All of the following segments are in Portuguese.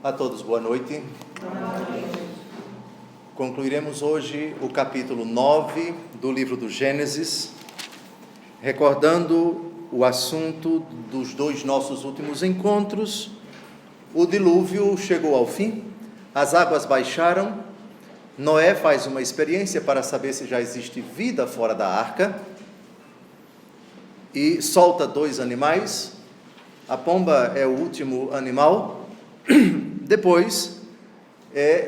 A todos, boa noite. Concluiremos hoje o capítulo 9 do livro do Gênesis, recordando o assunto dos dois nossos últimos encontros. O dilúvio chegou ao fim, as águas baixaram, Noé faz uma experiência para saber se já existe vida fora da arca e solta dois animais. A pomba é o último animal. Depois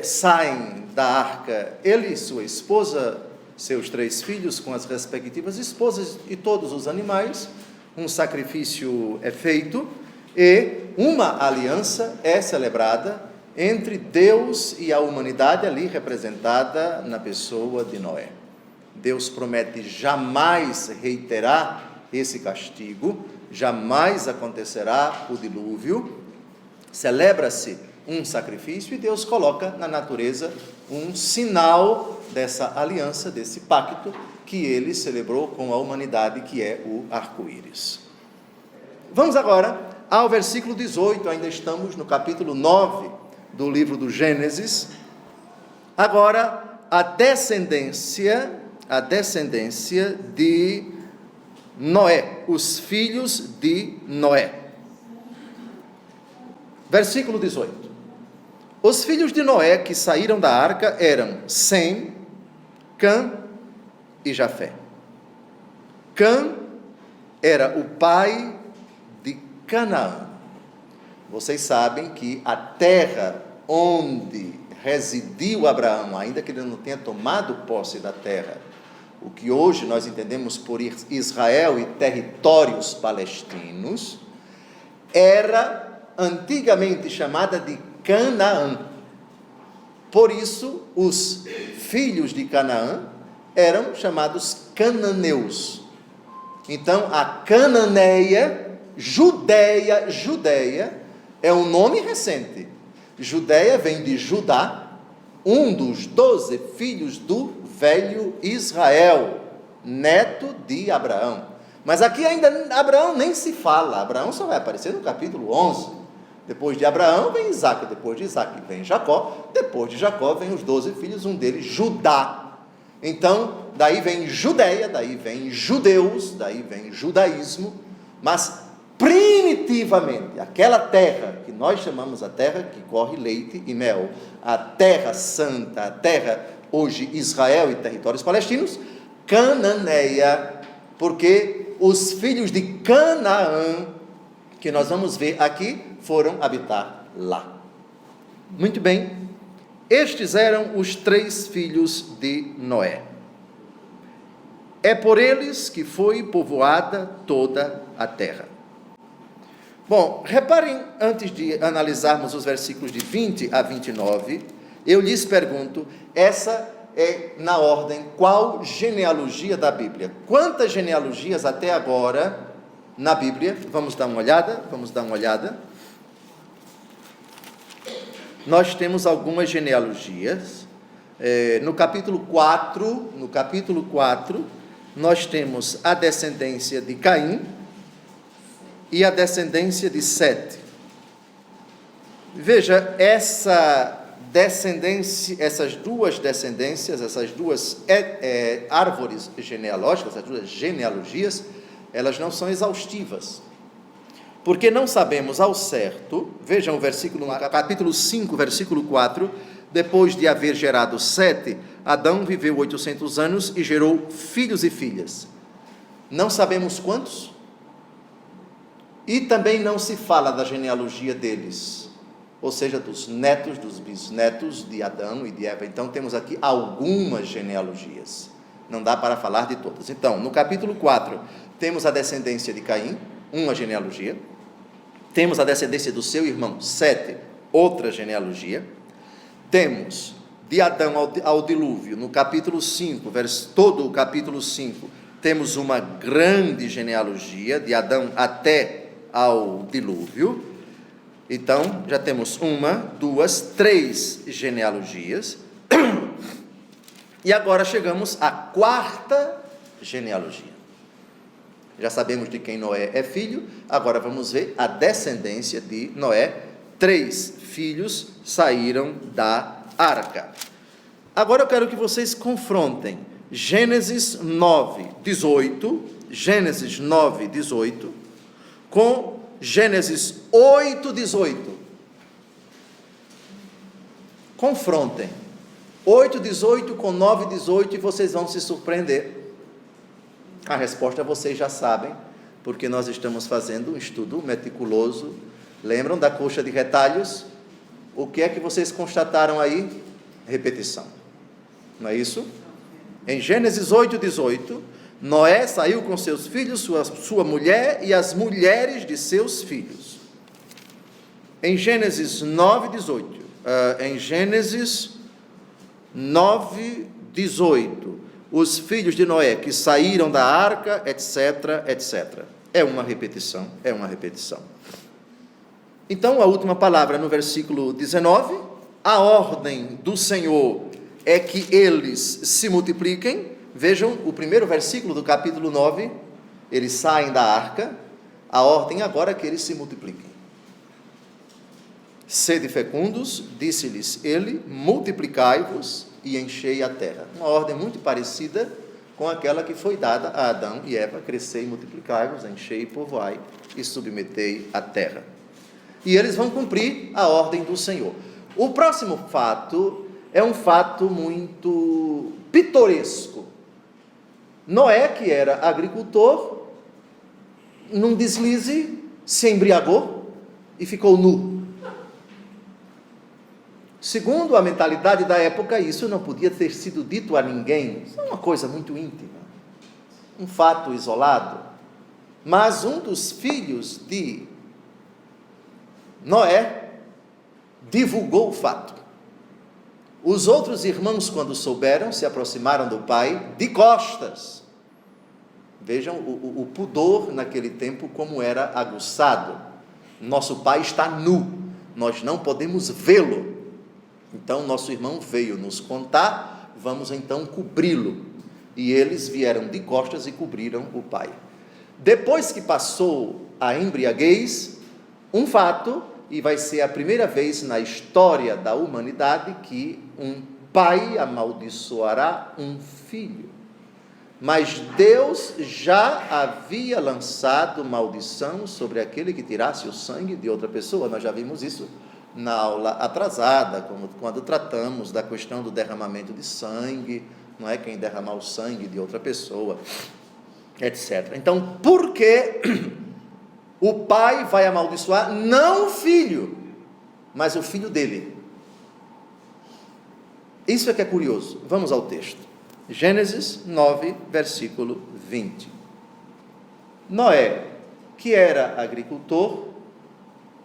saem da arca ele e sua esposa, seus 3 filhos com as respectivas esposas e todos os animais. Um sacrifício é feito e uma aliança é celebrada entre Deus e a humanidade, ali representada na pessoa de Noé. Deus promete jamais reiterar esse castigo, jamais acontecerá o dilúvio. Celebra-se um sacrifício e Deus coloca na natureza um sinal dessa aliança, desse pacto que ele celebrou com a humanidade, que é o arco-íris. Vamos agora ao versículo 18, ainda estamos no capítulo 9 do livro do Gênesis. Agora, a descendência de Noé, os filhos de Noé. Versículo 18. Os filhos de Noé que saíram da arca eram Sem, Cã e Jafé. Cã era o pai de Canaã. Vocês sabem que a terra onde residiu Abraão, ainda que ele não tenha tomado posse da terra, o que hoje nós entendemos por Israel e territórios palestinos, era antigamente chamada de Canaã. Por isso, os filhos de Canaã eram chamados cananeus. Então, a Cananeia, Judeia é um nome recente. Judeia vem de Judá, um dos 12 filhos do velho Israel, neto de Abraão. Mas aqui ainda Abraão nem se fala. Abraão só vai aparecer no capítulo 11. Depois de Abraão vem Isaac, depois de Isaac vem Jacó, depois de Jacó vem os 12 filhos, um deles Judá. Então, daí vem Judeia, daí vem judeus, daí vem judaísmo, mas primitivamente, aquela terra que nós chamamos a terra que corre leite e mel, a terra santa, a terra hoje Israel e territórios palestinos, Cananeia, porque os filhos de Canaã, que nós vamos ver aqui, foram habitar lá. Muito bem, estes eram os 3 filhos de Noé. É por eles que foi povoada toda a terra. Bom, reparem, antes de analisarmos os versículos de 20 a 29, eu lhes pergunto, essa é na ordem, qual genealogia da Bíblia? Quantas genealogias até agora na Bíblia? Vamos dar uma olhada. Nós temos algumas genealogias. No capítulo 4, nós temos a descendência de Caim e a descendência de Sete. Veja, essas duas descendências, essas duas árvores genealógicas, essas duas genealogias, elas não são exaustivas, porque não sabemos ao certo. Vejam o versículo, capítulo 5, versículo 4, depois de haver gerado Sete, Adão viveu 800 anos e gerou filhos e filhas. Não sabemos quantos, e também não se fala da genealogia deles, ou seja, dos netos, dos bisnetos de Adão e de Eva. Então temos aqui algumas genealogias, não dá para falar de todas. Então, no capítulo 4, temos a descendência de Caim, uma genealogia. Temos a descendência do seu irmão Sete, outra genealogia. Temos de Adão ao dilúvio, no capítulo 5, todo o capítulo 5, temos uma grande genealogia, de Adão até ao dilúvio. Então, já temos 1, 2, 3 genealogias. E agora chegamos à 4ª genealogia. Já sabemos de quem Noé é filho, agora vamos ver a descendência de Noé, 3 filhos saíram da arca. Agora eu quero que vocês confrontem Gênesis 9:18, Gênesis 9:18, com Gênesis 8:18. Confrontem 8:18 com 9:18 e vocês vão se surpreender. A resposta vocês já sabem, porque nós estamos fazendo um estudo meticuloso. Lembram da coxa de retalhos? O que é que vocês constataram aí? Repetição. Não é isso? Em Gênesis 8:18, Noé saiu com seus filhos, sua mulher e as mulheres de seus filhos. Em Gênesis 9:18, em Gênesis 9:18, os filhos de Noé que saíram da arca, etc, etc. É uma repetição, é uma repetição. Então, a última palavra no versículo 19, a ordem do Senhor é que eles se multipliquem. Vejam o primeiro versículo do capítulo 9, eles saem da arca, a ordem agora é que eles se multipliquem. Sede fecundos, disse-lhes ele, multiplicai-vos e enchei a terra. Uma ordem muito parecida com aquela que foi dada a Adão e Eva: crescei e multiplicai-vos, enchei e povoai e submetei a terra. E eles vão cumprir a ordem do Senhor. O próximo fato é um fato muito pitoresco. Noé, que era agricultor, num deslize, se embriagou e ficou nu. Segundo a mentalidade da época, isso não podia ter sido dito a ninguém. Isso é uma coisa muito íntima, um fato isolado. Mas um dos filhos de Noé divulgou o fato. Os outros irmãos, quando souberam, se aproximaram do pai de costas. Vejam o pudor naquele tempo como era aguçado. Nosso pai está nu, nós não podemos vê-lo. Então nosso irmão veio nos contar, vamos então cobri-lo. E eles vieram de costas e cobriram o pai. Depois que passou a embriaguez, um fato, e vai ser a primeira vez na história da humanidade que um pai amaldiçoará um filho. Mas Deus já havia lançado maldição sobre aquele que tirasse o sangue de outra pessoa. Nós já vimos isso na aula atrasada, quando tratamos da questão do derramamento de sangue, não é quem derramar o sangue de outra pessoa, etc. Então, por que o pai vai amaldiçoar não o filho, mas o filho dele? Isso é que é curioso. Vamos ao texto. Gênesis 9, versículo 20. Noé, que era agricultor,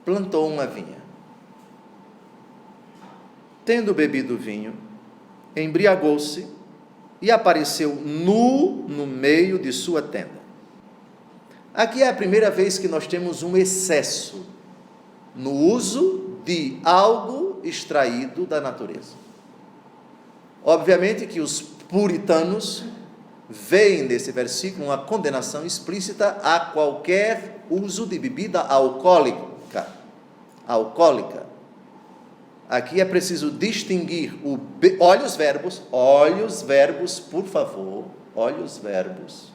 plantou uma vinha. Tendo bebido vinho, embriagou-se e apareceu nu no meio de sua tenda. Aqui é a primeira vez que nós temos um excesso no uso de algo extraído da natureza. Obviamente que os puritanos veem nesse versículo uma condenação explícita a qualquer uso de bebida alcoólica. Aqui é preciso distinguir olha os verbos, por favor, olha os verbos.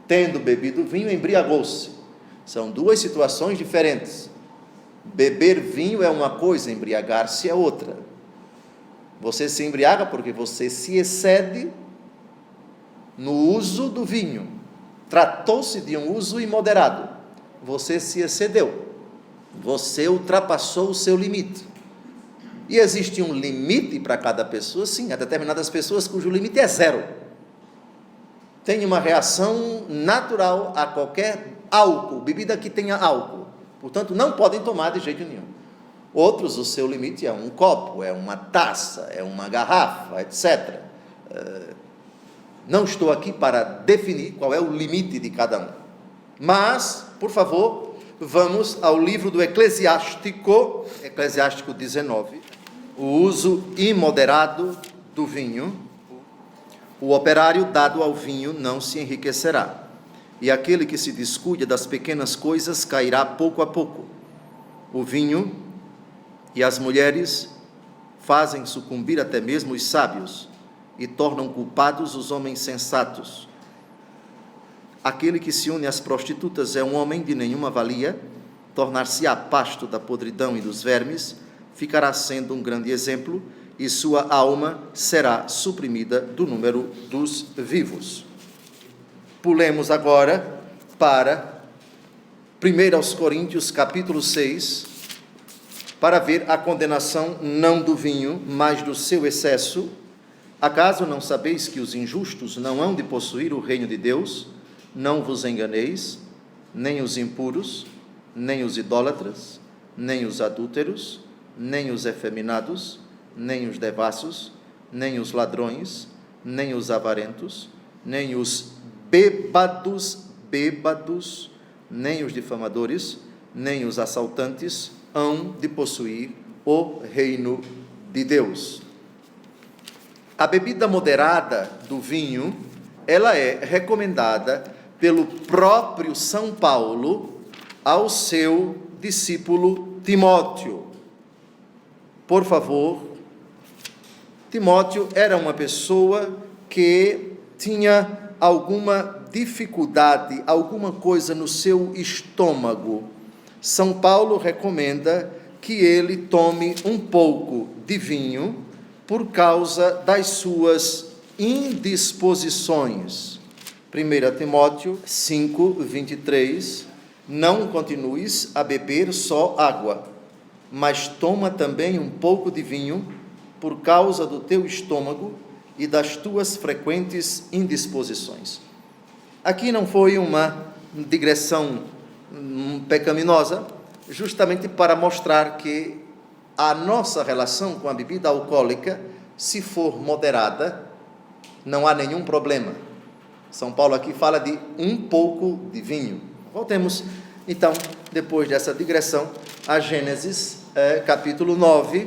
Tendo bebido vinho, embriagou-se. São duas situações diferentes. Beber vinho é uma coisa, embriagar-se é outra. Você se embriaga porque você se excede no uso do vinho. Tratou-se de um uso imoderado. Você se excedeu. Você ultrapassou o seu limite. E existe um limite para cada pessoa? Sim, há determinadas pessoas cujo limite é 0. Tem uma reação natural a qualquer álcool, bebida que tenha álcool. Portanto, não podem tomar de jeito nenhum. Outros, o seu limite é um copo, é uma taça, é uma garrafa, etc. Não estou aqui para definir qual é o limite de cada um. Mas, por favor, vamos ao livro do Eclesiástico 19. O uso imoderado do vinho. O operário dado ao vinho não se enriquecerá, e aquele que se descuida das pequenas coisas cairá pouco a pouco. o vinho e as mulheres fazem sucumbir até mesmo os sábios e tornam culpados os homens sensatos. Aquele que se une às prostitutas é um homem de nenhuma valia, tornar-se-á pasto da podridão e dos vermes, ficará sendo um grande exemplo, e sua alma será suprimida do número dos vivos. Pulemos agora para 1 Coríntios capítulo 6, para ver a condenação não do vinho, mas do seu excesso. Acaso não sabeis que os injustos não hão de possuir o reino de Deus? Não vos enganeis, nem os impuros, nem os idólatras, nem os adúlteros, nem os efeminados, nem os devassos, nem os ladrões, nem os avarentos, nem os bêbados, nem os difamadores, nem os assaltantes hão de possuir o reino de Deus. A bebida moderada do vinho, ela é recomendada pelo próprio São Paulo ao seu discípulo Timóteo. Por favor, Timóteo era uma pessoa que tinha alguma dificuldade, alguma coisa no seu estômago. São Paulo recomenda que ele tome um pouco de vinho por causa das suas indisposições. 1 Timóteo 5, 23, não continues a beber só água, mas toma também um pouco de vinho, por causa do teu estômago e das tuas frequentes indisposições. Aqui não foi uma digressão pecaminosa, justamente para mostrar que a nossa relação com a bebida alcoólica, se for moderada, não há nenhum problema. São Paulo aqui fala de um pouco de vinho. Voltemos, então, depois dessa digressão, a Gênesis, capítulo 9.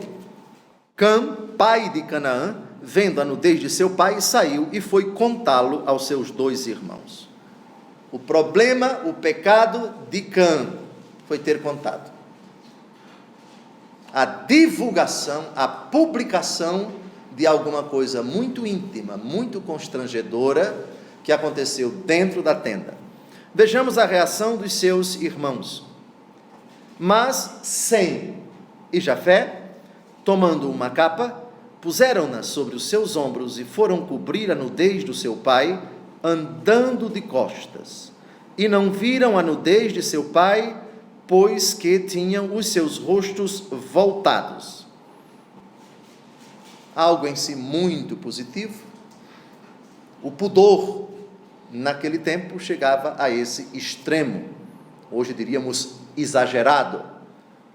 Cã, pai de Canaã, vendo a nudez de seu pai, saiu e foi contá-lo aos seus 2 irmãos. O problema, o pecado de Cã foi ter contado. A divulgação, a publicação de alguma coisa muito íntima, muito constrangedora, que aconteceu dentro da tenda. Vejamos a reação dos seus irmãos. Mas Sem e Jafé, tomando uma capa, puseram-na sobre os seus ombros e foram cobrir a nudez do seu pai, andando de costas. E não viram a nudez de seu pai, pois que tinham os seus rostos voltados. Algo em si muito positivo. O pudor, naquele tempo, chegava a esse extremo. Hoje diríamos exagerado,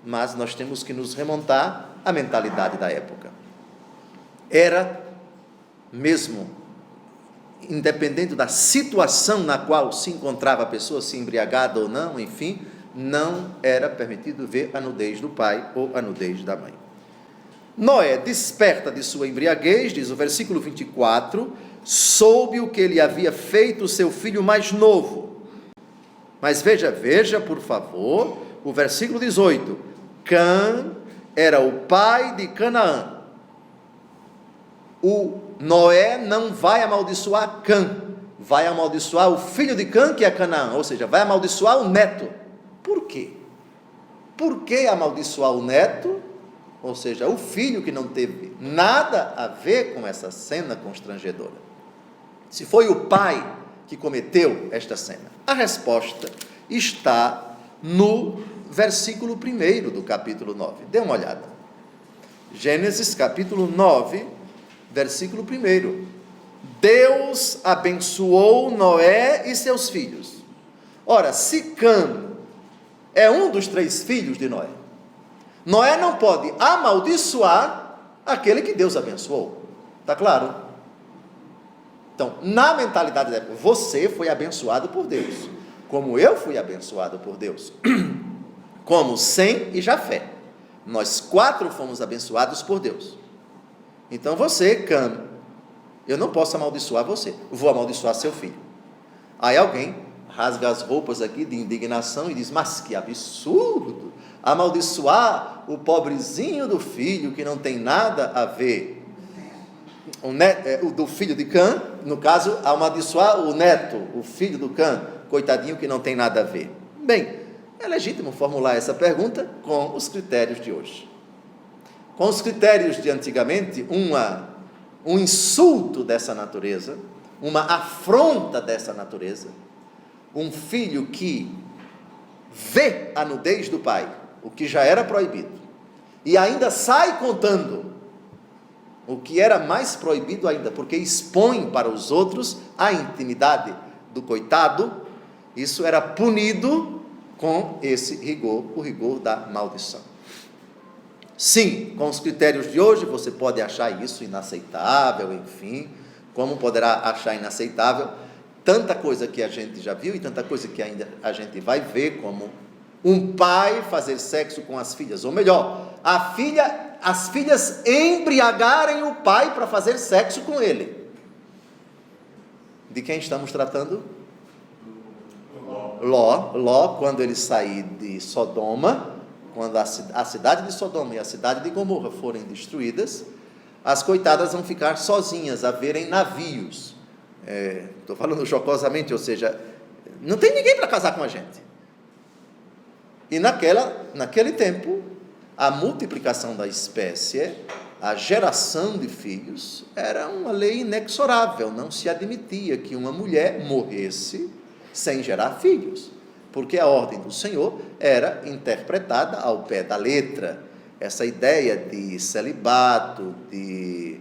mas nós temos que nos remontar à mentalidade da época. Era mesmo, independente da situação na qual se encontrava a pessoa, se embriagada ou não, enfim, não era permitido ver a nudez do pai ou a nudez da mãe. Noé desperta de sua embriaguez, diz o versículo 24, soube o que ele havia feito o seu filho mais novo. Mas veja, por favor, o versículo 18, Cã era o pai de Canaã. O Noé não vai amaldiçoar Cã, vai amaldiçoar o filho de Cã, que é Canaã, ou seja, vai amaldiçoar o neto. Por quê? Por que amaldiçoar o neto, ou seja, o filho que não teve nada a ver com essa cena constrangedora? Se foi o pai que cometeu esta cena, a resposta está no versículo 1 do capítulo 9. Dê uma olhada. Gênesis capítulo 9, versículo 1. Deus abençoou Noé e seus filhos. Ora, se Cã é um dos 3 filhos de Noé, Noé não pode amaldiçoar aquele que Deus abençoou. Está claro? Então, na mentalidade da época, você foi abençoado por Deus, como eu fui abençoado por Deus, como Sem e Jafé. Nós 4 fomos abençoados por Deus. Então você, Cã, eu não posso amaldiçoar você, vou amaldiçoar seu filho. Aí alguém rasga as roupas aqui de indignação e diz, mas que absurdo, amaldiçoar o pobrezinho do filho que não tem nada a ver, o do filho de Cã, no caso, amaldiçoar o neto, o filho do Cã, coitadinho que não tem nada a ver. Bem, é legítimo formular essa pergunta com os critérios de hoje. Com os critérios de antigamente, um insulto dessa natureza, uma afronta dessa natureza, um filho que vê a nudez do pai, o que já era proibido, e ainda sai contando o que era mais proibido ainda, porque expõe para os outros a intimidade do coitado, isso era punido com esse rigor, o rigor da maldição. Sim, com os critérios de hoje, você pode achar isso inaceitável, enfim, como poderá achar inaceitável tanta coisa que a gente já viu e tanta coisa que ainda a gente vai ver, como um pai fazer sexo com as filhas, ou melhor, as filhas embriagarem o pai para fazer sexo com ele. De quem estamos tratando? Ló, quando ele sair de Sodoma, quando a cidade de Sodoma e a cidade de Gomorra forem destruídas, as coitadas vão ficar sozinhas, a verem navios. Estou falando jocosamente, ou seja, não tem ninguém para casar com a gente. E naquele tempo, a multiplicação da espécie, a geração de filhos, era uma lei inexorável. Não se admitia que uma mulher morresse sem gerar filhos, porque a ordem do Senhor era interpretada ao pé da letra. Essa ideia de celibato, de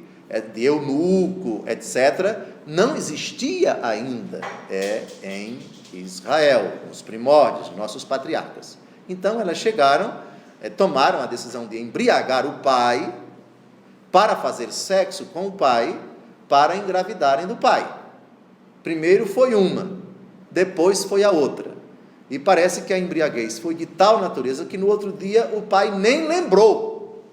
eunuco, etc., não existia ainda em Israel, nos primórdios, nossos patriarcas. Então elas tomaram a decisão de embriagar o pai, para fazer sexo com o pai, para engravidarem do pai. Primeiro foi uma, depois foi a outra. E parece que a embriaguez foi de tal natureza que no outro dia o pai nem lembrou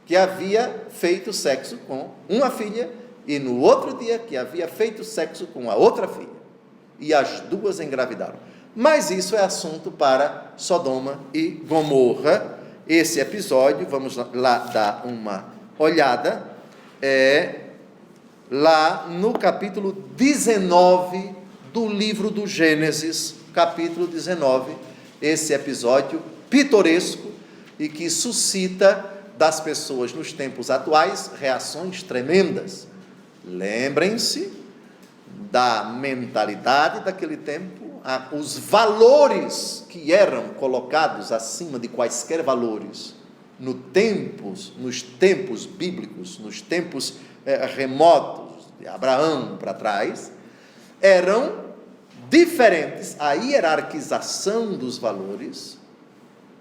que havia feito sexo com uma filha, e no outro dia que havia feito sexo com a outra filha. E as duas engravidaram. Mas isso é assunto para Sodoma e Gomorra. Esse episódio, vamos lá dar uma olhada, lá no capítulo 19 do livro do Gênesis, capítulo 19, esse episódio pitoresco e que suscita das pessoas nos tempos atuais reações tremendas. Lembrem-se da mentalidade daquele tempo, os valores que eram colocados acima de quaisquer valores nos tempos bíblicos, nos tempos remotos de Abraão para trás, eram diferentes. A hierarquização dos valores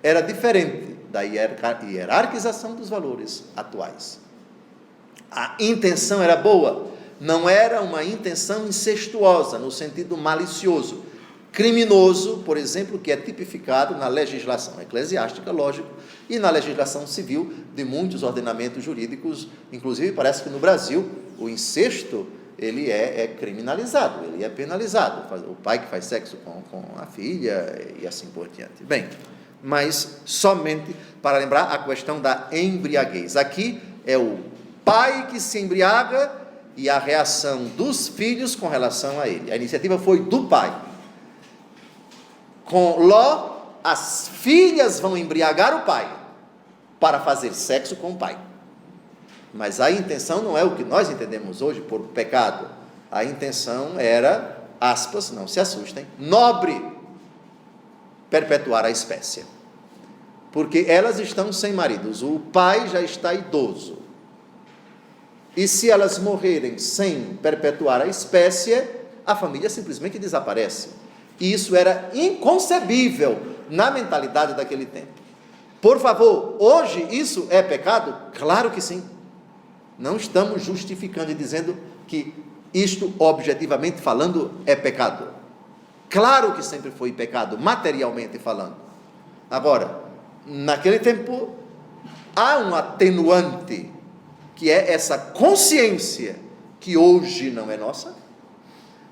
era diferente da hierarquização dos valores atuais. A intenção era boa, não era uma intenção incestuosa, no sentido malicioso, criminoso, por exemplo, que é tipificado na legislação eclesiástica, lógico, e na legislação civil de muitos ordenamentos jurídicos. Inclusive, parece que no Brasil, o incesto, ele é criminalizado, ele é penalizado. O pai que faz sexo com a filha e assim por diante. Bem, mas somente para lembrar a questão da embriaguez. Aqui é o pai que se embriaga e a reação dos filhos com relação a ele. A iniciativa foi do pai. Com Ló, as filhas vão embriagar o pai para fazer sexo com o pai. Mas a intenção não é o que nós entendemos hoje por pecado. A intenção era, aspas, não se assustem, nobre, perpetuar a espécie. Porque elas estão sem maridos, o pai já está idoso. E se elas morrerem sem perpetuar a espécie, a família simplesmente desaparece. E isso era inconcebível na mentalidade daquele tempo. Por favor, hoje isso é pecado? Claro que sim. Não estamos justificando e dizendo que isto, objetivamente falando, é pecado. Claro que sempre foi pecado, materialmente falando. Agora, naquele tempo, há um atenuante, que é essa consciência, que hoje não é nossa,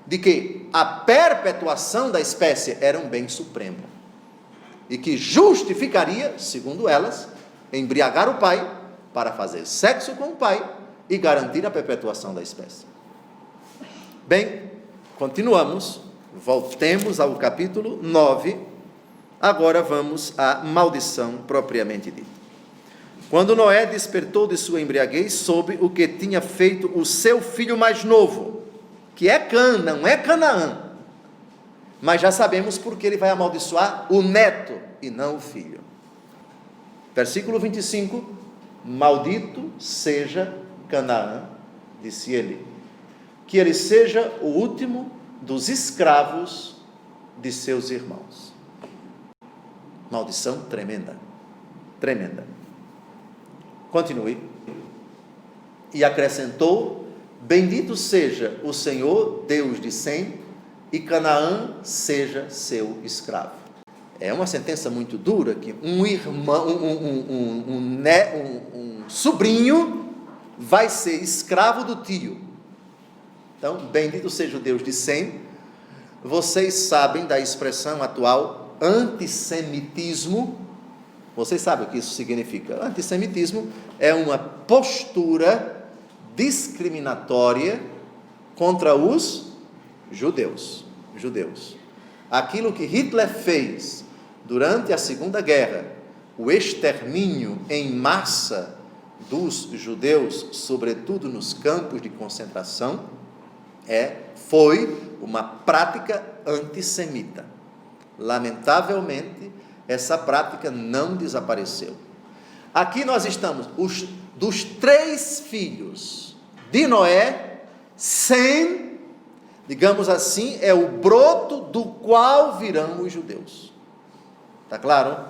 de que a perpetuação da espécie era um bem supremo. e que justificaria, segundo elas, embriagar o pai para fazer sexo com o pai e garantir a perpetuação da espécie. Bem, continuamos, voltemos ao capítulo 9, agora vamos à maldição propriamente dita. Quando Noé despertou de sua embriaguez, soube o que tinha feito o seu filho mais novo, que é Cã, não é Canaã, mas já sabemos porque ele vai amaldiçoar o neto e não o filho. Versículo 25, maldito seja Canaã, disse ele, que ele seja o último dos escravos de seus irmãos. Maldição tremenda, tremenda. Continue. E acrescentou: bendito seja o Senhor, Deus de Sem, e Canaã seja seu escravo. É uma sentença muito dura, que um irmão, um sobrinho vai ser escravo do tio. Então, bendito seja o Deus de Sem. Vocês sabem da expressão atual antissemitismo. Vocês sabem o que isso significa? Antissemitismo é uma postura discriminatória contra os judeus. Aquilo que Hitler fez durante a Segunda Guerra, o extermínio em massa dos judeus, sobretudo nos campos de concentração, foi uma prática antissemita. Lamentavelmente, essa prática não desapareceu. Aqui nós estamos, dos 3 filhos de Noé, Sem, digamos assim, é o broto do qual virão os judeus. Está claro?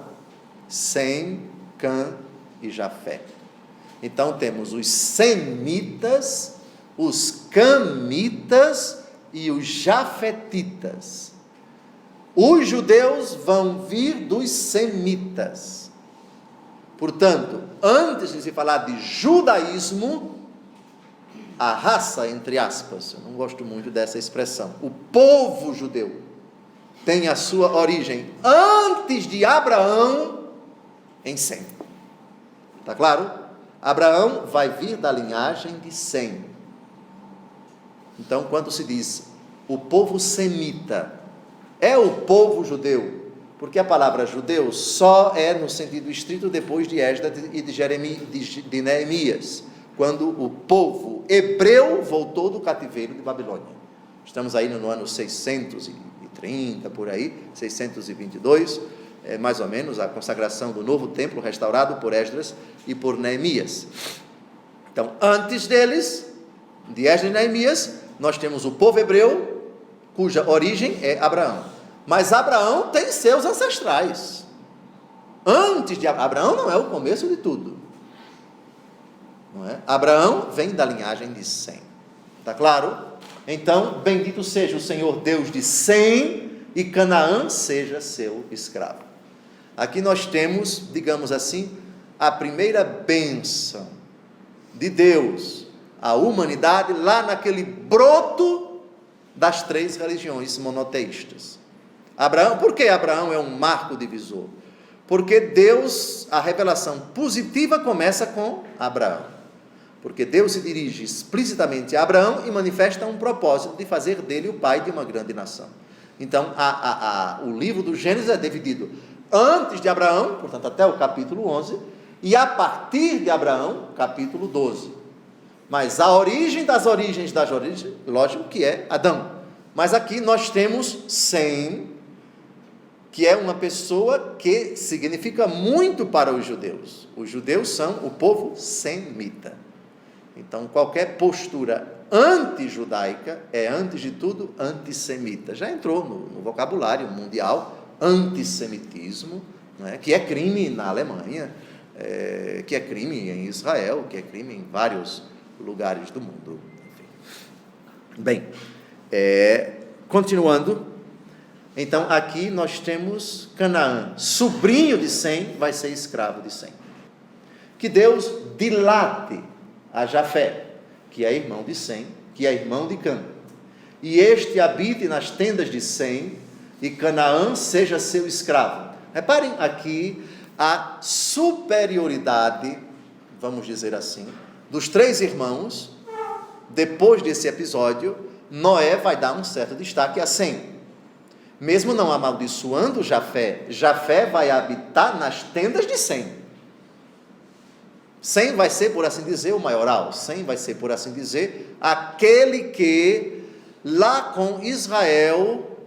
Sem, Cã e Jafé. Então temos os semitas, os camitas e os jafetitas. Os judeus vão vir dos semitas. Portanto, antes de se falar de judaísmo, a raça, entre aspas, eu não gosto muito dessa expressão, o povo judeu tem a sua origem antes de Abraão em Sem. Está claro? Abraão vai vir da linhagem de Sem. Então, quando se diz o povo semita, é o povo judeu, porque a palavra judeu só é no sentido estrito depois de Esdras e de Neemias, quando o povo hebreu voltou do cativeiro de Babilônia. Estamos aí no ano 630, por aí, 622, mais ou menos, a consagração do novo templo restaurado por Esdras e por Neemias. Então, antes deles, de Esdras e Neemias, nós temos o povo hebreu, cuja origem é Abraão. Mas Abraão tem seus ancestrais. Antes de Abraão não é o começo de tudo. Não é? Abraão vem da linhagem de Sem. Está claro? Então, bendito seja o Senhor Deus de Sem, e Canaã seja seu escravo. Aqui nós temos, digamos assim, a primeira bênção de Deus à humanidade, lá naquele broto das 3 religiões monoteístas. Abraão, por que Abraão é um marco divisor? Porque Deus, a revelação positiva começa com Abraão. Porque Deus se dirige explicitamente a Abraão e manifesta um propósito de fazer dele o pai de uma grande nação. Então, o livro do Gênesis é dividido antes de Abraão, portanto até o capítulo 11, e a partir de Abraão, capítulo 12. Mas a origem das origens, lógico que é Adão. Mas aqui nós temos Sem, que é uma pessoa que significa muito para os judeus. Os judeus são o povo semita. Então, qualquer postura antijudaica é, antes de tudo, antissemita. Já entrou no vocabulário mundial antissemitismo, né, que é crime na Alemanha, que é crime em Israel, que é crime em vários lugares do mundo. Enfim. Bem, continuando, então aqui nós temos Canaã, sobrinho de Sem, vai ser escravo de Sem. Que Deus dilate a Jafé, que é irmão de Sem, que é irmão de Cã, e este habite nas tendas de Sem, e Canaã seja seu escravo. Reparem aqui a superioridade, vamos dizer assim, dos 3 irmãos. Depois desse episódio, Noé vai dar um certo destaque a Sem. Mesmo não amaldiçoando Jafé, Jafé vai habitar nas tendas de Sem. Sem vai ser, por assim dizer, o maioral. Sem vai ser, por assim dizer, aquele que, lá com Israel,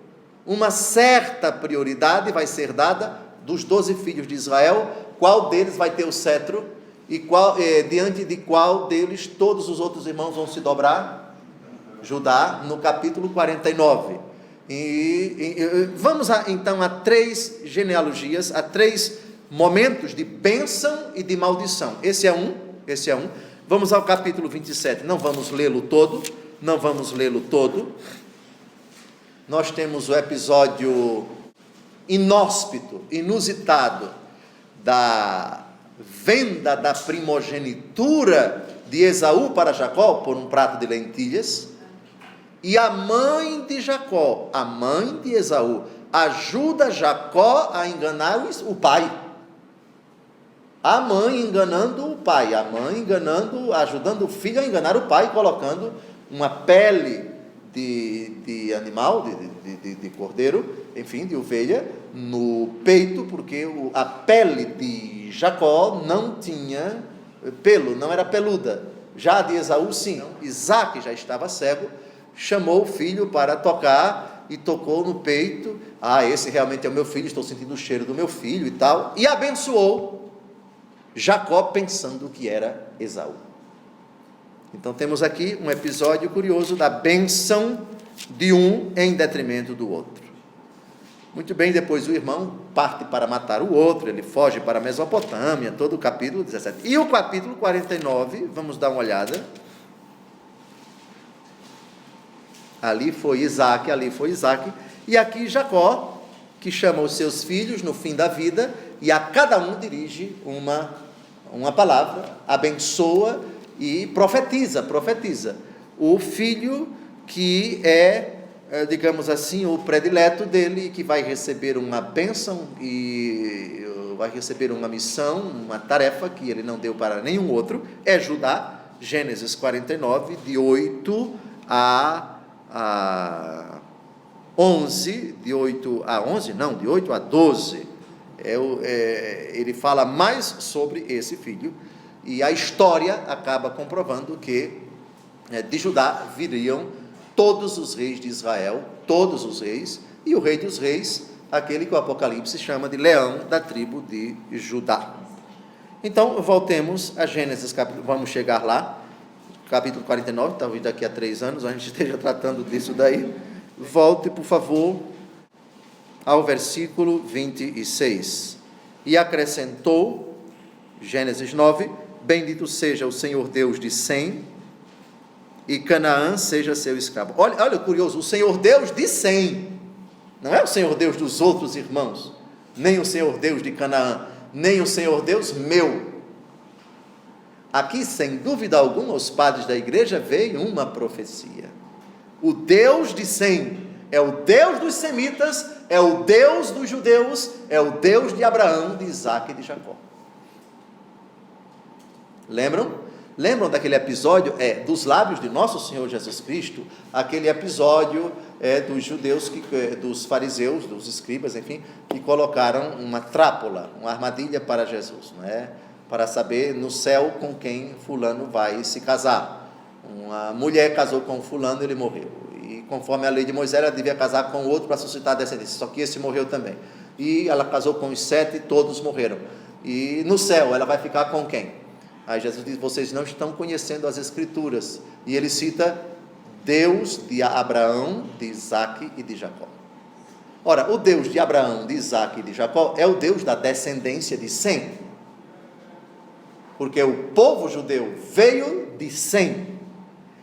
uma certa prioridade vai ser dada dos 12 filhos de Israel, qual deles vai ter o cetro, e diante de qual deles todos os outros irmãos vão se dobrar? Judá, no capítulo 49. Vamos então a 3 genealogias, a 3 momentos de bênção e de maldição. Esse é um. Vamos ao capítulo 27, não vamos lê-lo todo. Nós temos o episódio inóspito, inusitado, da venda da primogenitura de Esaú para Jacó por um prato de lentilhas. E a mãe de Jacó, a mãe de Esaú, ajuda Jacó a enganar o pai. A mãe enganando o pai, ajudando o filho a enganar o pai, colocando uma pele de animal, de cordeiro, enfim, de ovelha, no peito, porque a pele de Jacó não tinha pelo, não era peluda. Já a de Esaú, sim. Isaac já estava cego, chamou o filho para tocar e tocou no peito. Esse realmente é o meu filho, estou sentindo o cheiro do meu filho e tal. E abençoou Jacó pensando que era Esaú. Então temos aqui um episódio curioso da bênção de um em detrimento do outro. Muito bem, depois o irmão parte para matar o outro, ele foge para a Mesopotâmia, todo o capítulo 17. E o capítulo 49, vamos dar uma olhada. Ali foi Isaac, e aqui Jacó, que chama os seus filhos no fim da vida, e a cada um dirige uma palavra, abençoa e profetiza. O filho que digamos assim, o predileto dele, que vai receber uma bênção e vai receber uma missão, uma tarefa que ele não deu para nenhum outro, é Judá. Gênesis 49, de 8 a 11, de 8 a 12, ele fala mais sobre esse filho, e a história acaba comprovando que de Judá viriam todos os reis de Israel, todos os reis, e o rei dos reis, aquele que o Apocalipse chama de leão da tribo de Judá. Então, voltemos a Gênesis, vamos chegar lá, capítulo 49, talvez daqui a 3 anos a gente esteja tratando disso daí. Volte, por favor, ao versículo 26. E acrescentou, Gênesis 9, bendito seja o Senhor Deus de Sem, e Canaã seja seu escravo. Olha curioso, o Senhor Deus de Sem, não é o Senhor Deus dos outros irmãos, nem o Senhor Deus de Canaã, nem o Senhor Deus meu. Aqui, sem dúvida alguma, os padres da igreja veem uma profecia. O Deus de Sem é o Deus dos semitas, é o Deus dos judeus, é o Deus de Abraão, de Isaac e de Jacó. Lembram daquele episódio, dos lábios de nosso Senhor Jesus Cristo, aquele episódio dos judeus, dos fariseus, dos escribas, enfim, que colocaram uma trápula, uma armadilha para Jesus, não é? Para saber no céu com quem fulano vai se casar. Uma mulher casou com fulano, ele morreu, e conforme a lei de Moisés, ela devia casar com outro para suscitar descendência, só que esse morreu também, e ela casou com os 7, todos morreram, e no céu ela vai ficar com quem? Aí Jesus diz, vocês não estão conhecendo as Escrituras, e ele cita Deus de Abraão, de Isaac e de Jacó. Ora, o Deus de Abraão, de Isaac e de Jacó é o Deus da descendência de Sem, porque o povo judeu veio de Sem,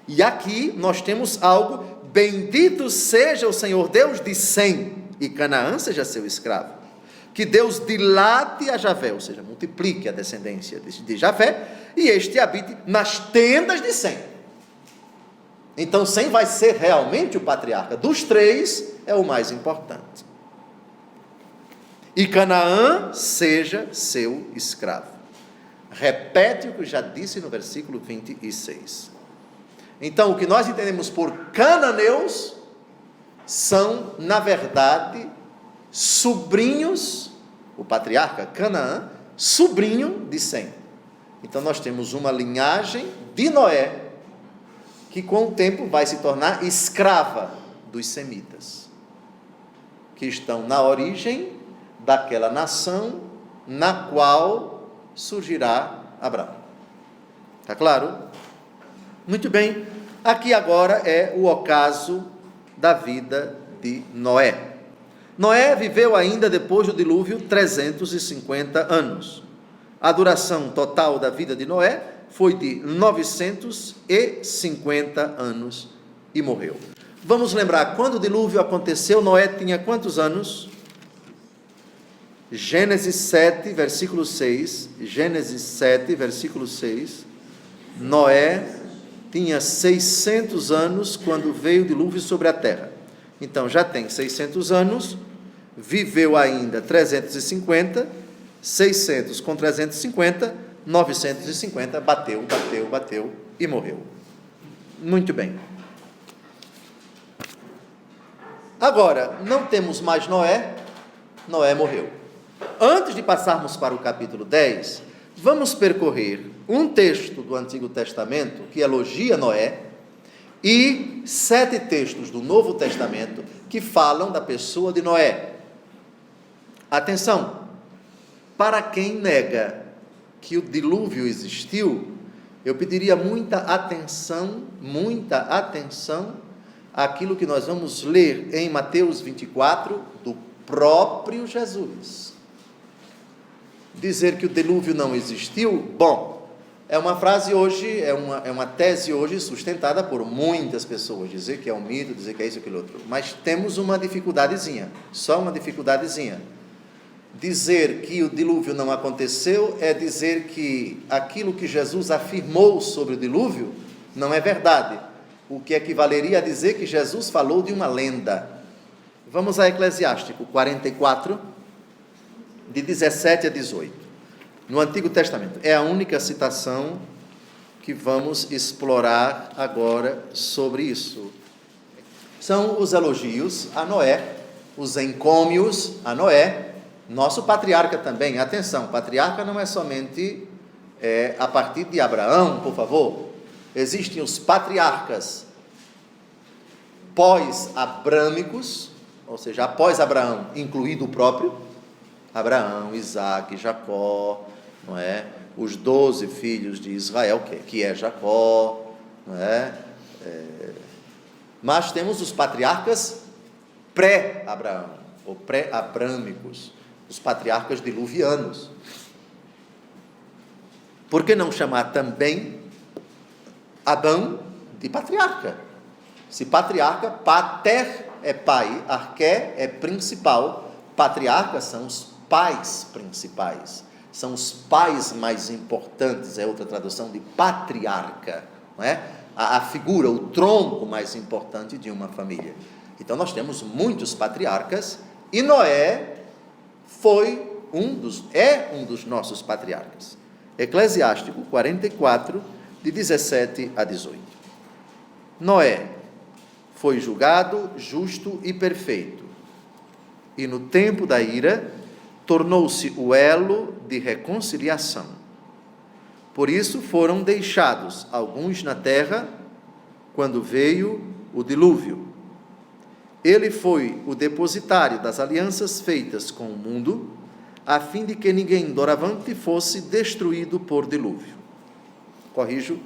e aqui nós temos algo, bendito seja o Senhor Deus de Sem, e Canaã seja seu escravo. Que Deus dilate a Javé, ou seja, multiplique a descendência de Javé, e este habite nas tendas de Sem. Então Sem vai ser realmente o patriarca. Dos 3, é o mais importante. e Canaã seja seu escravo. Repete o que já disse no versículo 26. Então, o que nós entendemos por cananeus são, na verdade, sobrinhos, o patriarca Canaã, sobrinho de Sem. Então, nós temos uma linhagem de Noé, que com o tempo vai se tornar escrava dos semitas, que estão na origem daquela nação na qual surgirá Abraão. Está claro? Muito bem. Aqui agora é o ocaso da vida de Noé. Noé viveu ainda depois do dilúvio 350 anos. A duração total da vida de Noé foi de 950 anos e morreu. Vamos lembrar, quando o dilúvio aconteceu, Noé tinha quantos anos? Gênesis 7, versículo 6. Gênesis 7, versículo 6. Noé tinha 600 anos quando veio o dilúvio sobre a terra. Então, já tem 600 anos, viveu ainda 350, 600 com 350, 950, bateu e morreu. Muito bem. Agora, não temos mais Noé, Noé morreu. Antes de passarmos para o capítulo 10, vamos percorrer um texto do Antigo Testamento que elogia Noé e 7 textos do Novo Testamento que falam da pessoa de Noé. Atenção, para quem nega que o dilúvio existiu, eu pediria muita atenção àquilo que nós vamos ler em Mateus 24, do próprio Jesus. Dizer que o dilúvio não existiu, bom, é uma frase hoje, é uma tese hoje sustentada por muitas pessoas, dizer que é um mito, dizer que é isso, aquilo outro, mas temos uma dificuldadezinha, só uma dificuldadezinha. Dizer que o dilúvio não aconteceu é dizer que aquilo que Jesus afirmou sobre o dilúvio não é verdade, o que equivaleria a dizer que Jesus falou de uma lenda. Vamos a Eclesiástico 44, de 17 a 18, no Antigo Testamento. É a única citação que vamos explorar agora sobre isso. São os elogios a Noé, os encômios a Noé, nosso patriarca também. Atenção, patriarca não é somente a partir de Abraão, por favor. Existem os patriarcas pós-abrâmicos, ou seja, após Abraão, incluído o próprio Abraão, Isaque, Jacó, não é? Os 12 filhos de Israel, que é Jacó, não é? Mas temos os patriarcas pré-Abraão, ou pré-abrâmicos, os patriarcas diluvianos. Por que não chamar também Adão de patriarca? Se patriarca, pater é pai, arqué é principal, patriarca são os pais principais, são os pais mais importantes, é outra tradução de patriarca, não é? A figura, o tronco mais importante de uma família. Então nós temos muitos patriarcas, e Noé é um dos nossos patriarcas. Eclesiástico 44, de 17 a 18. Noé foi julgado justo e perfeito, e no tempo da ira tornou-se o elo de reconciliação. Por isso foram deixados alguns na terra quando veio o dilúvio. Ele foi o depositário das alianças feitas com o mundo, a fim de que ninguém doravante fosse destruído por dilúvio. Corrijo,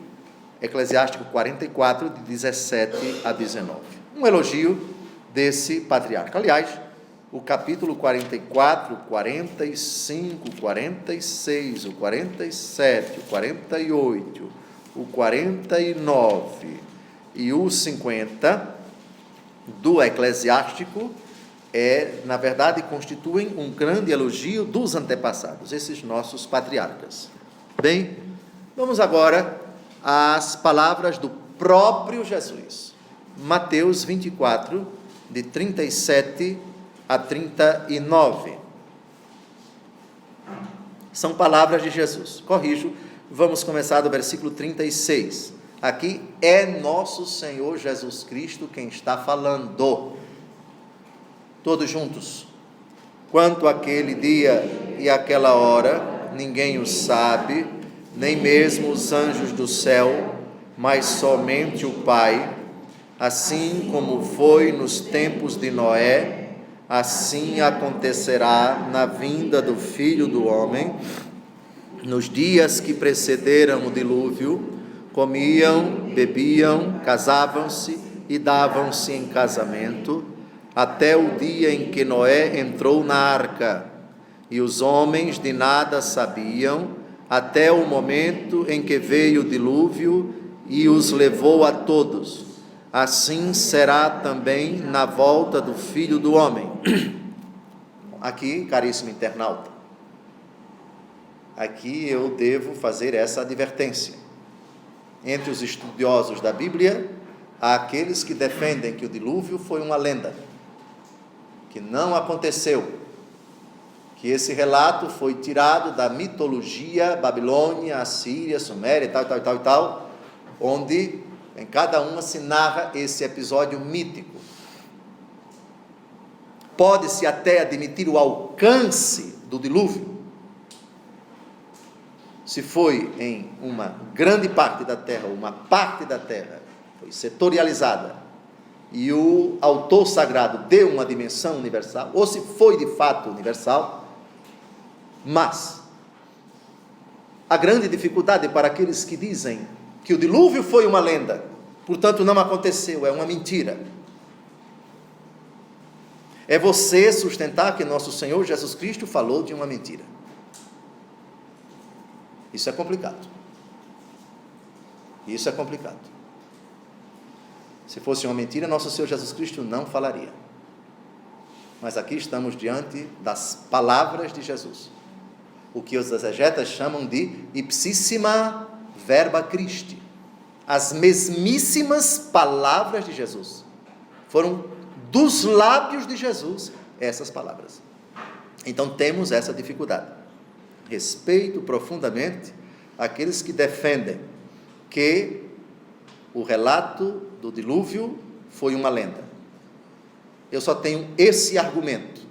Eclesiástico 44, de 17 a 19. Um elogio desse patriarca. Aliás, o capítulo 44, 45, 46, o 47, o 48, o 49 e o 50 do Eclesiástico na verdade, constituem um grande elogio dos antepassados, esses nossos patriarcas. Bem, vamos agora às palavras do próprio Jesus. Mateus 24, de 37 a 39. São palavras de Jesus. Corrijo, vamos começar do versículo 36. Aqui é nosso Senhor Jesus Cristo quem está falando. Todos juntos. Quanto àquele dia e àquela hora, ninguém o sabe, nem mesmo os anjos do céu, mas somente o Pai. Assim como foi nos tempos de Noé, assim acontecerá na vinda do Filho do Homem. Nos dias que precederam o dilúvio, comiam, bebiam, casavam-se e davam-se em casamento, até o dia em que Noé entrou na arca, e os homens de nada sabiam, até o momento em que veio o dilúvio e os levou a todos. Assim será também na volta do Filho do Homem. Aqui, caríssimo internauta, aqui eu devo fazer essa advertência. Entre os estudiosos da Bíblia, há aqueles que defendem que o dilúvio foi uma lenda, que não aconteceu, que esse relato foi tirado da mitologia babilônia, assíria, suméria, tal, onde em cada uma se narra esse episódio mítico. Pode-se até admitir o alcance do dilúvio, se foi em uma grande parte da terra, uma parte da terra foi setorializada, e o autor sagrado deu uma dimensão universal, ou se foi de fato universal, mas a grande dificuldade para aqueles que dizem que o dilúvio foi uma lenda, portanto não aconteceu, é uma mentira, é você sustentar que nosso Senhor Jesus Cristo falou de uma mentira. Isso é complicado. Isso é complicado. Se fosse uma mentira, nosso Senhor Jesus Cristo não falaria. Mas aqui estamos diante das palavras de Jesus, o que os exegetas chamam de ipsissima verba Christi. As mesmíssimas palavras de Jesus. Foram dos lábios de Jesus essas palavras. Então temos essa dificuldade. Respeito profundamente aqueles que defendem que o relato do dilúvio foi uma lenda. Eu só tenho esse argumento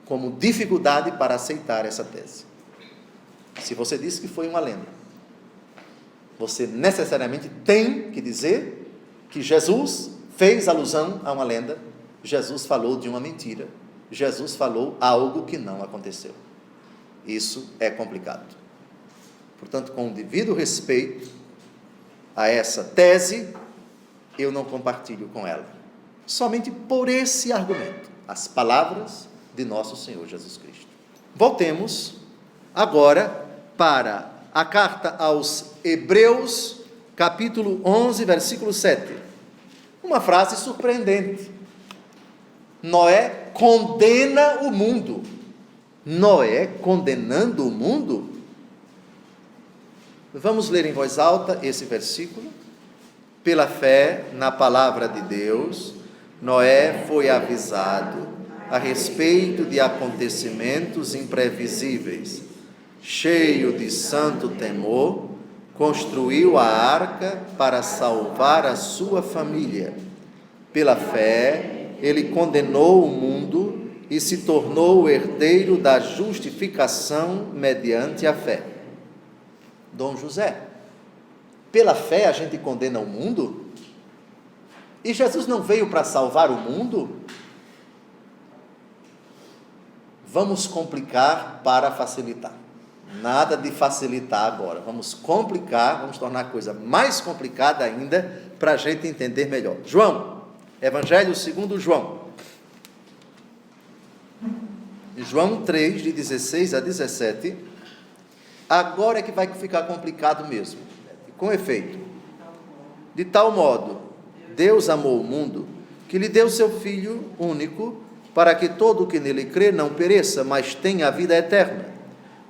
como dificuldade para aceitar essa tese. Se você diz que foi uma lenda, você necessariamente tem que dizer que Jesus fez alusão a uma lenda, Jesus falou de uma mentira, Jesus falou algo que não aconteceu. Isso é complicado. Portanto, com o devido respeito a essa tese, eu não compartilho com ela. Somente por esse argumento, as palavras de nosso Senhor Jesus Cristo. Voltemos agora para a carta aos Hebreus, capítulo 11, versículo 7. Uma frase surpreendente. Noé condena o mundo. Noé condenando o mundo? Vamos ler em voz alta esse versículo. Pela fé na palavra de Deus, Noé foi avisado a respeito de acontecimentos imprevisíveis. Cheio de santo temor, construiu a arca para salvar a sua família. Pela fé, ele condenou o mundo e se tornou o herdeiro da justificação mediante a fé. Dom José, pela fé a gente condena o mundo? E Jesus não veio para salvar o mundo? Vamos complicar para facilitar. Nada de facilitar agora. Vamos complicar, vamos tornar a coisa mais complicada ainda para a gente entender melhor. João, Evangelho segundo João. João 3, de 16 a 17, agora é que vai ficar complicado mesmo. Com efeito, de tal modo, Deus amou o mundo, que lhe deu seu Filho único, para que todo o que nele crê não pereça, mas tenha a vida eterna.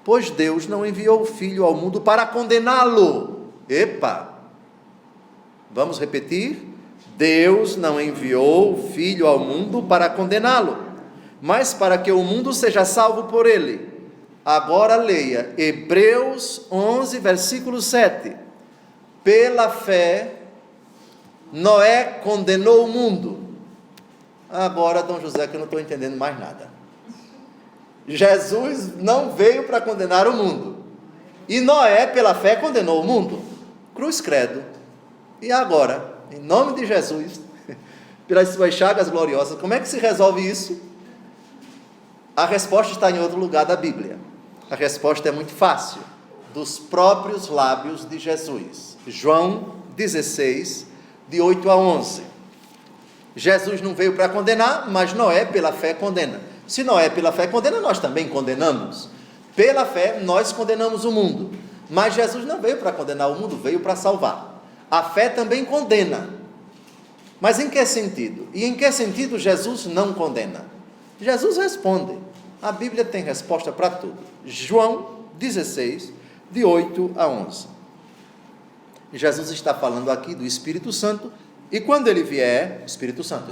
Pois Deus não enviou o Filho ao mundo para condená-lo. Epa! Vamos repetir? Deus não enviou o Filho ao mundo para condená-lo, mas para que o mundo seja salvo por ele. Agora leia Hebreus 11, versículo 7. Pela fé, Noé condenou o mundo. Agora, Dom José, que eu não estou entendendo mais nada. Jesus não veio para condenar o mundo. E Noé, pela fé, condenou o mundo. Cruz credo. E agora, em nome de Jesus, pelas suas chagas gloriosas, como é que se resolve isso? A resposta está em outro lugar da Bíblia. A resposta é muito fácil. Dos próprios lábios de Jesus. João 16, de 8 a 11. Jesus não veio para condenar, mas Noé pela fé condena. Se Noé pela fé condena, nós também condenamos. Pela fé nós condenamos o mundo. Mas Jesus não veio para condenar o mundo, veio para salvar. A fé também condena. Mas em que sentido? E em que sentido Jesus não condena? Jesus responde. A Bíblia tem resposta para tudo. João 16, de 8 a 11. Jesus está falando aqui do Espírito Santo, e quando ele vier, Espírito Santo,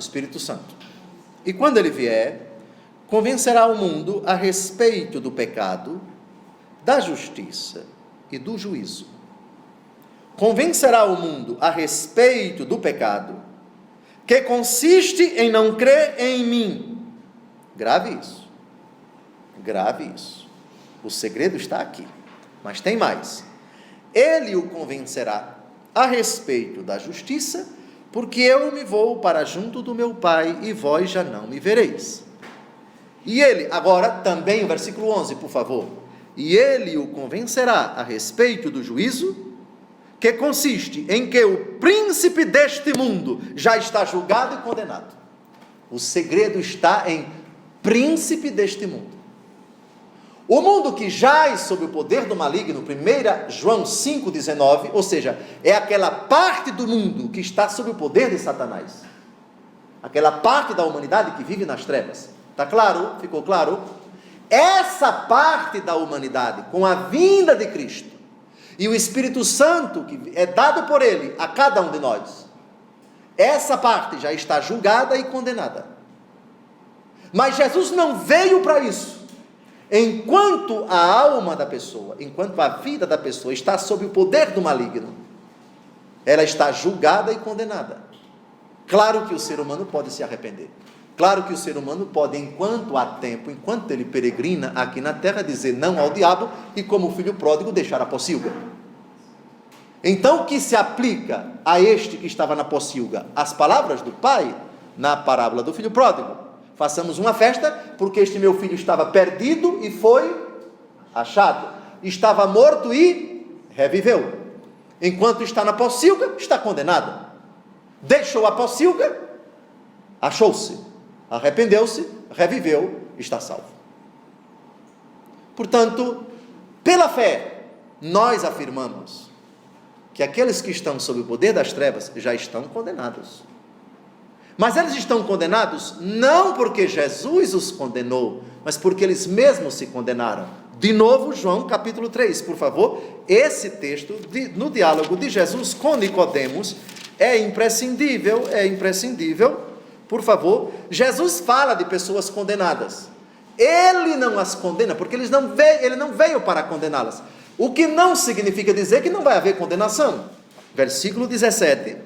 e quando ele vier, convencerá o mundo a respeito do pecado, da justiça e do juízo. Convencerá o mundo a respeito do pecado, que consiste em não crer em mim. Grave isso. O segredo está aqui. Mas tem mais. Ele o convencerá a respeito da justiça, porque eu me vou para junto do meu Pai, e vós já não me vereis. E ele, agora também o versículo 11, por favor. E ele o convencerá a respeito do juízo, que consiste em que o príncipe deste mundo já está julgado e condenado. O segredo está em príncipe deste mundo. O mundo que jaz sob o poder do maligno, 1 João 5,19, ou seja, é aquela parte do mundo que está sob o poder de Satanás. Aquela parte da humanidade que vive nas trevas. Está claro? Ficou claro? Essa parte da humanidade, com a vinda de Cristo, e o Espírito Santo, que é dado por Ele a cada um de nós, essa parte já está julgada e condenada. Mas Jesus não veio para isso. Enquanto a alma da pessoa, enquanto a vida da pessoa está sob o poder do maligno, ela está julgada e condenada. Claro que o ser humano pode se arrepender. Claro que o ser humano pode, enquanto há tempo, enquanto ele peregrina aqui na terra, dizer não ao diabo e, como o filho pródigo, deixar a pocilga. Então, o que se aplica a este que estava na pocilga? As palavras do pai, na parábola do filho pródigo. Façamos uma festa, porque este meu filho estava perdido e foi achado. Estava morto e reviveu. Enquanto está na pocilga, está condenado. Deixou a pocilga, achou-se. Arrependeu-se, reviveu, está salvo. Portanto, pela fé, nós afirmamos que aqueles que estão sob o poder das trevas já estão condenados. Mas eles estão condenados não porque Jesus os condenou, mas porque eles mesmos se condenaram. De novo, João capítulo 3, por favor. Esse texto, no diálogo de Jesus com Nicodemos, é imprescindível. Por favor, Jesus fala de pessoas condenadas. Ele não as condena, porque ele não veio para condená-las. O que não significa dizer que não vai haver condenação. Versículo 17.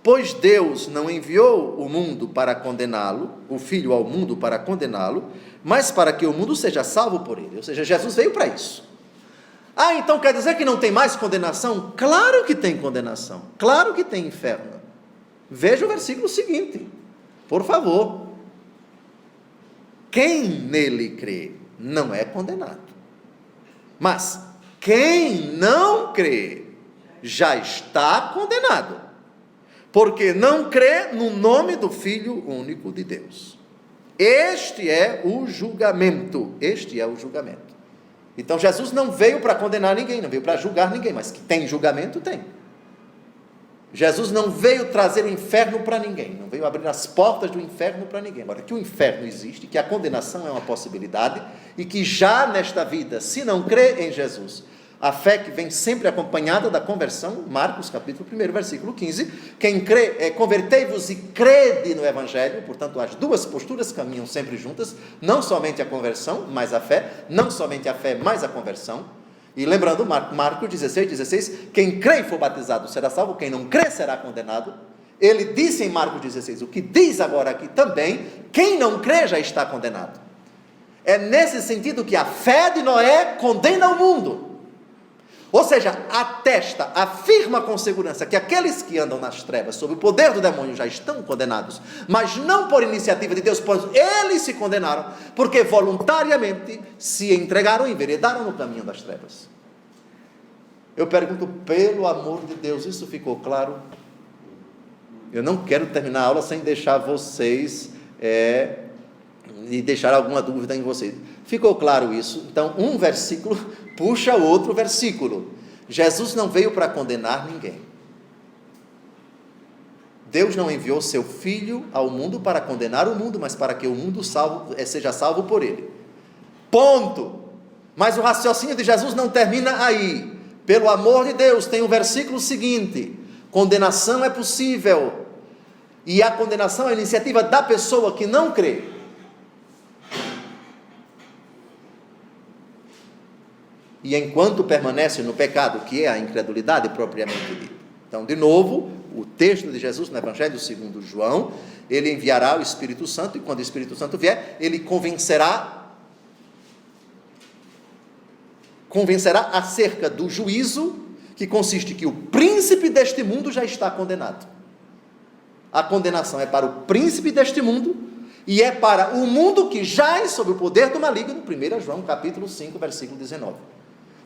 Pois Deus não enviou o mundo para condená-lo, o Filho ao mundo para condená-lo, mas para que o mundo seja salvo por ele. Ou seja, Jesus veio para isso. Então quer dizer que não tem mais condenação? Claro que tem condenação. Claro que tem inferno. Veja o versículo seguinte, por favor. Quem nele crê não é condenado. Mas quem não crê já está condenado, porque não crê no nome do Filho único de Deus. Este é o julgamento. Então Jesus não veio para condenar ninguém, não veio para julgar ninguém, mas que tem julgamento, tem. Jesus não veio trazer o inferno para ninguém, não veio abrir as portas do inferno para ninguém. Agora, que o inferno existe, que a condenação é uma possibilidade, e que já nesta vida, se não crê em Jesus, A fé que vem sempre acompanhada da conversão, Marcos capítulo 1, versículo 15, quem crê, convertei-vos e crede no Evangelho, portanto as duas posturas caminham sempre juntas, não somente a conversão, mas a fé, não somente a fé, mas a conversão. E lembrando, Marcos 16, quem crê e for batizado será salvo, quem não crê será condenado. Ele disse em Marcos 16, o que diz agora aqui também, quem não crê já está condenado. É nesse sentido que a fé de Noé condena o mundo. Ou seja, atesta, afirma com segurança que aqueles que andam nas trevas, sob o poder do demônio, já estão condenados, mas não por iniciativa de Deus, pois eles se condenaram, porque voluntariamente se entregaram e enveredaram no caminho das trevas. Eu pergunto, pelo amor de Deus, isso ficou claro? Eu não quero terminar a aula sem deixar vocês, e deixar alguma dúvida em vocês. Ficou claro isso? Então, um versículo puxa outro versículo. Jesus não veio para condenar ninguém. Deus não enviou seu Filho ao mundo para condenar o mundo, mas para que o mundo seja salvo por ele. Ponto. Mas o raciocínio de Jesus não termina aí. Pelo amor de Deus, tem o versículo seguinte: condenação é possível, e a condenação é a iniciativa da pessoa que não crê. E enquanto permanece no pecado, que é a incredulidade propriamente dita. Então, de novo, o texto de Jesus no Evangelho segundo João, ele enviará o Espírito Santo, e quando o Espírito Santo vier, ele convencerá acerca do juízo, que consiste que o príncipe deste mundo já está condenado. A condenação é para o príncipe deste mundo, e é para o mundo que jaz sob o poder do maligno, 1 João capítulo 5, versículo 19.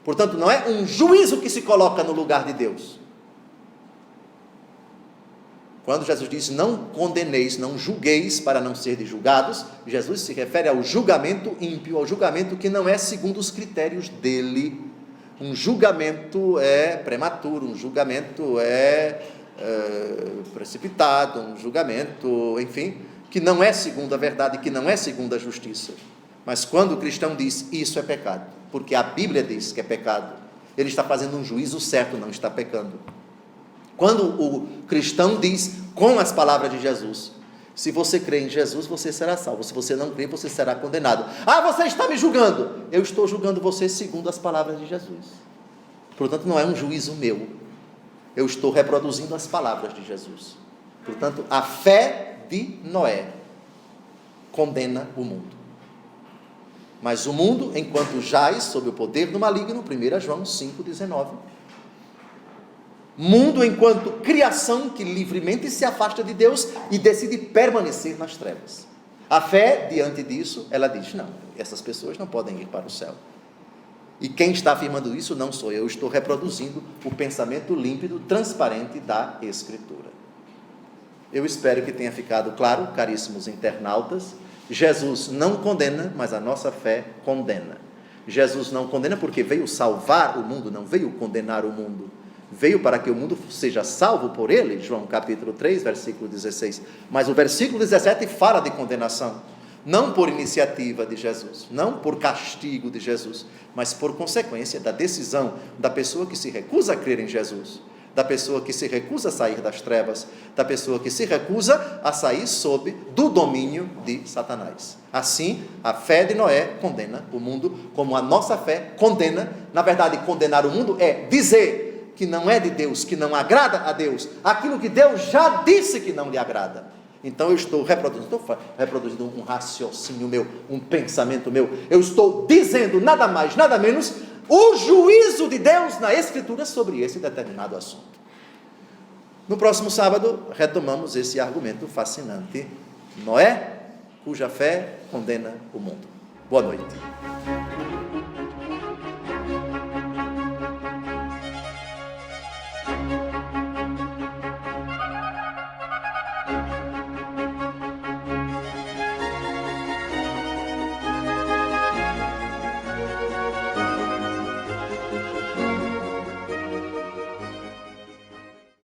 Portanto, não é um juízo que se coloca no lugar de Deus. Quando Jesus disse, não condeneis, não julgueis para não serdes julgados, Jesus se refere ao julgamento ímpio, ao julgamento que não é segundo os critérios dele. Um julgamento é prematuro, um julgamento é precipitado, um julgamento, enfim, que não é segundo a verdade, que não é segundo a justiça. Mas quando o cristão diz, isso é pecado, porque a Bíblia diz que é pecado, ele está fazendo um juízo certo, não está pecando. Quando o cristão diz, com as palavras de Jesus, se você crê em Jesus, você será salvo, se você não crê, você será condenado. Ah, você está me julgando. Eu estou julgando você segundo as palavras de Jesus. Portanto, não é um juízo meu, eu estou reproduzindo as palavras de Jesus. Portanto, a fé de Noé condena o mundo. Mas o mundo, enquanto jaz sob o poder do maligno, 1 João 5,19. Mundo enquanto criação que livremente se afasta de Deus e decide permanecer nas trevas. A fé, diante disso, ela diz, não, essas pessoas não podem ir para o céu. E quem está afirmando isso não sou eu, estou reproduzindo o pensamento límpido, transparente da Escritura. Eu espero que tenha ficado claro, caríssimos internautas, Jesus não condena, mas a nossa fé condena. Jesus não condena porque veio salvar o mundo, não veio condenar o mundo. Veio para que o mundo seja salvo por ele, João capítulo 3, versículo 16. Mas o versículo 17 fala de condenação. Não por iniciativa de Jesus, não por castigo de Jesus, mas por consequência da decisão da pessoa que se recusa a crer em Jesus, da pessoa que se recusa a sair das trevas, da pessoa que se recusa a sair do domínio de Satanás. Assim, a fé de Noé condena o mundo, como a nossa fé condena. Na verdade, condenar o mundo é dizer que não é de Deus, que não agrada a Deus, aquilo que Deus já disse que não lhe agrada. Então eu estou reproduzindo um raciocínio meu, um pensamento meu, eu estou dizendo nada mais, nada menos, o juízo de Deus na Escritura sobre esse determinado assunto. No próximo sábado, retomamos esse argumento fascinante. Noé, cuja fé condena o mundo. Boa noite.